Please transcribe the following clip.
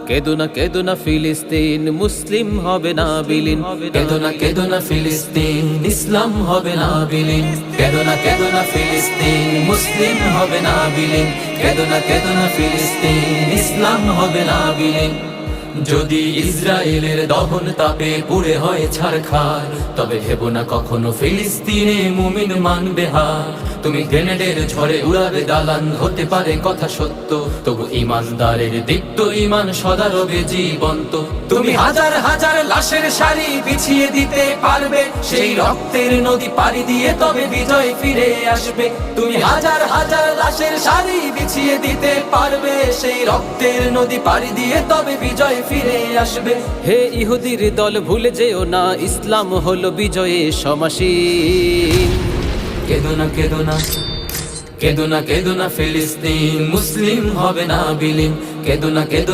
কেদো না ফিলিস্তিন, মুসলিম হবে না বিলীন। কেদো না ফিলিস্তিন, ইসলাম হবে না বিলীন। কেদো না ফিলিস্তিন, মুসলিম হবে না বিলীন। কেদো না ফিলিস্তিন, ইসলাম হবে না বিলীন। যদি ইসরায়েলের দহন তাপে পুড়ে হয় ছারখার, তবে ভেবো না কখনো ফিলিস্তিনে মুমিন মানবে হার। তুমি গ্রেনেডের ঝড়ে উড়াবে দালান, হতে পারে কথা সত্য, তবু ইমানদারের দীপ্ত ইমান সদা রবে জীবন্ত। তুমি হাজার হাজার লাশের সারি বিছিয়ে দিতে পারবে, সেই রক্তের নদী পাড়ি দিয়ে তবে বিজয় ফিরে আসবে। তুমি হাজার হাজার লাশের সারি বিছিয়ে দিতে পারবে, সেই রক্তের নদী পাড়ি দিয়ে তবে বিজয় ফিরে আসবে। হে ইহুদির দল ভুলে যেও না, ইসলাম হলো বিজয়ে সমাসীন। কেদো না ফিলিস্তিন, মুসলিম হবে না বিলীন। কেদো না